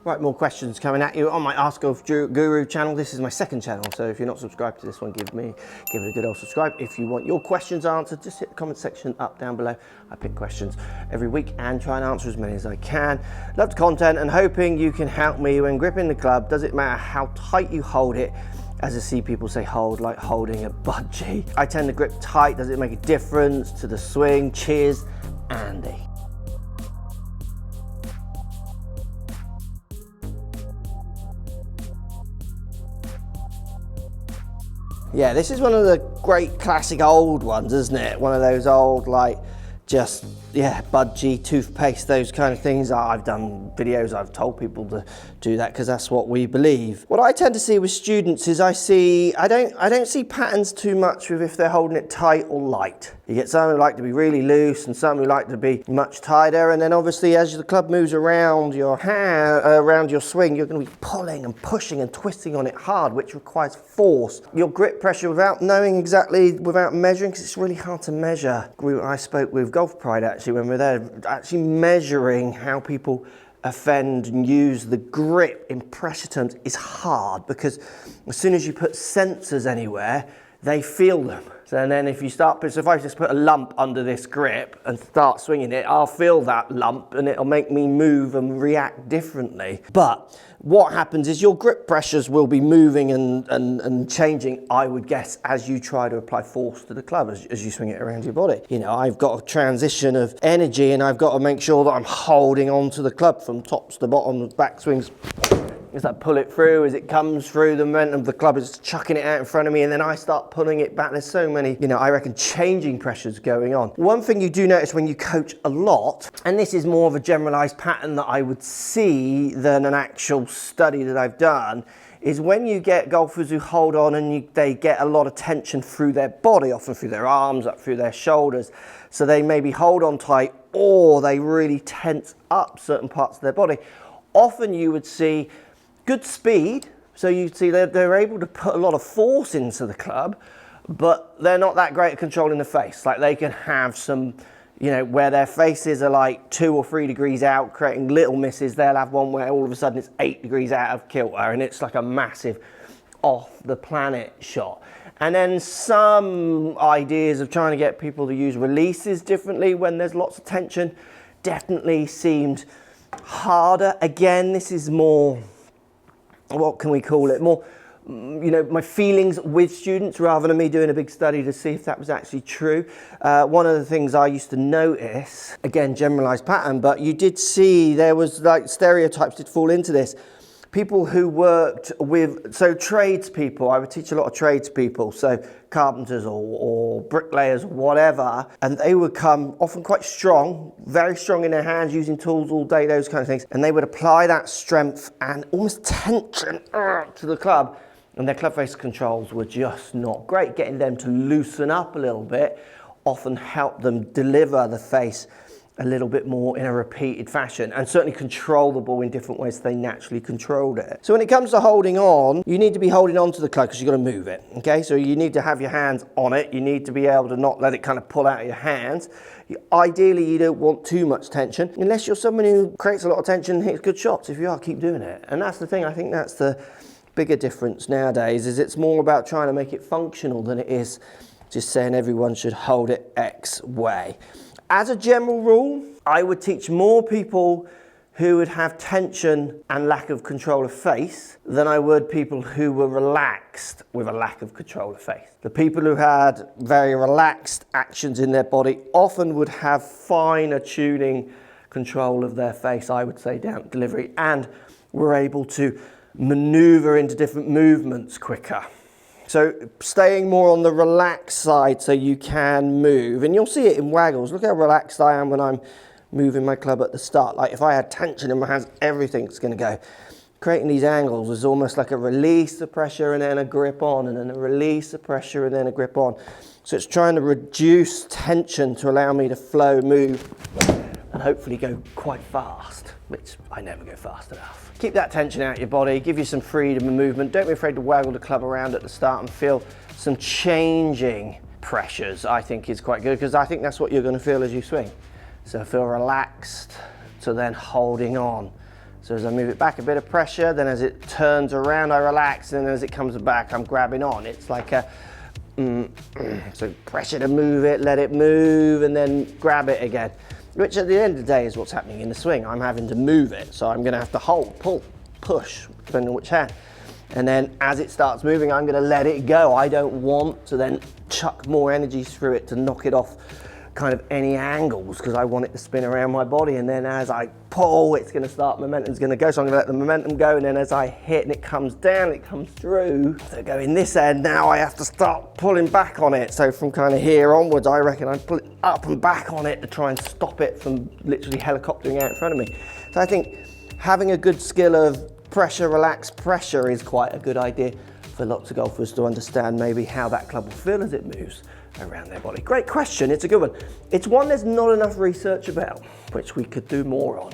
Right, more questions coming at you on my AskGolfGuru channel. This is my second channel, so if you're not subscribed to this one, give it a good old subscribe. If you want your questions answered, just hit the comment section up down below. I pick questions every week and try and answer as many as I can. Love the content and hoping you can help me when gripping the club. Does it matter how tight you hold it? As I see people say hold, like holding a budgie. I tend to grip tight. Does it make a difference to the swing? Cheers, Andy. Yeah, this is one of the great classic old ones, isn't it? One of those old, like, just, yeah, budgie, toothpaste, those kind of things. I've done videos, I've told people to do that because that's what we believe. What I tend to see with students is I don't see patterns too much with if they're holding it tight or light. You get some who like to be really loose and some who like to be much tighter, and then obviously as the club moves around your hand, around your swing, you're going to be pulling and pushing and twisting on it hard, which requires force. Your grip pressure without knowing exactly, without measuring, because it's really hard to measure. I spoke with Golf Pride actually when we were there, actually measuring how people offend and use the grip in pressure terms is hard, because as soon as you put sensors anywhere, they feel them. So and then if you start, so if I just put a lump under this grip and start swinging it, I'll feel that lump and it'll make me move and react differently. But what happens is your grip pressures will be moving and changing, I would guess, as you try to apply force to the club, as you swing it around your body. You know, I've got a transition of energy and I've got to make sure that I'm holding on to the club from tops to bottom, back swings. As I pull it through, as it comes through, the momentum of the club is chucking it out in front of me, and then I start pulling it back. There's so many, you know, I reckon changing pressures going on. One thing you do notice when you coach a lot, and this is more of a generalized pattern that I would see than an actual study that I've done, is when you get golfers who hold on and they get a lot of tension through their body, often through their arms, up through their shoulders. So they maybe hold on tight or they really tense up certain parts of their body. Often you would see good speed, so you'd see they're able to put a lot of force into the club, but they're not that great at controlling the face. Like they can have some, you know, where their faces are like 2 or 3 degrees out, creating little misses. They'll have one where all of a sudden it's 8 degrees out of kilter and it's like a massive off the planet shot. And then some ideas of trying to get people to use releases differently when there's lots of tension definitely seemed harder. Again, this is more, what can we call it, more, you know, my feelings with students rather than me doing a big study to see if that was actually true. One of the things I used to notice, again, generalized pattern, but you did see there was like stereotypes did fall into this. People who worked with, so tradespeople, I would teach a lot of tradespeople, so carpenters or bricklayers, whatever, and they would come often quite strong, very strong in their hands, using tools all day, those kind of things, and they would apply that strength and almost tension to the club, and their club face controls were just not great. Getting them to loosen up a little bit often helped them deliver the face a little bit more in a repeated fashion, and certainly control the ball in different ways they naturally controlled it. So when it comes to holding on, you need to be holding on to the club because you've got to move it, okay? So you need to have your hands on it. You need to be able to not let it kind of pull out of your hands. Ideally, you don't want too much tension, unless you're someone who creates a lot of tension and hits good shots. If you are, keep doing it. And that's the thing, I think that's the bigger difference nowadays, is it's more about trying to make it functional than it is just saying everyone should hold it X way. As a general rule, I would teach more people who would have tension and lack of control of face than I would people who were relaxed with a lack of control of face. The people who had very relaxed actions in their body often would have finer tuning control of their face, I would say, down delivery, and were able to maneuver into different movements quicker. So staying more on the relaxed side so you can move, and you'll see it in waggles. Look how relaxed I am when I'm moving my club at the start. Like if I had tension in my hands, everything's going to go. Creating these angles is almost like a release of pressure and then a grip on, and then a release of pressure and then a grip on. So it's trying to reduce tension to allow me to flow, move, and hopefully go quite fast, which I never go fast enough. Keep that tension out of your body, give you some freedom of movement. Don't be afraid to waggle the club around at the start and feel some changing pressures, I think is quite good, because I think that's what you're going to feel as you swing. So feel relaxed to then holding on So as I move it back, a bit of pressure, then as it turns around, I relax, and then as it comes back, I'm grabbing on. It's like a, so pressure to move it, let it move, and then grab it again. Which at the end of the day is what's happening in the swing. I'm having to move it, so I'm gonna have to hold, pull, push, depending on which hand. And then as it starts moving, I'm gonna let it go. I don't want to then chuck more energy through it to knock it off kind of any angles, because I want it to spin around my body. And then as I pull, it's gonna start, momentum's gonna go. So I'm gonna let the momentum go, and then as I hit and it comes down, it comes through. So going this end, now I have to start pulling back on it. So from kind of here onwards, I reckon I pull it up and back on it to try and stop it from literally helicoptering out in front of me. So I think having a good skill of pressure, relax, pressure is quite a good idea for lots of golfers to understand maybe how that club will feel as it moves around their body. Great question, it's a good one. It's one there's not enough research about, which we could do more on.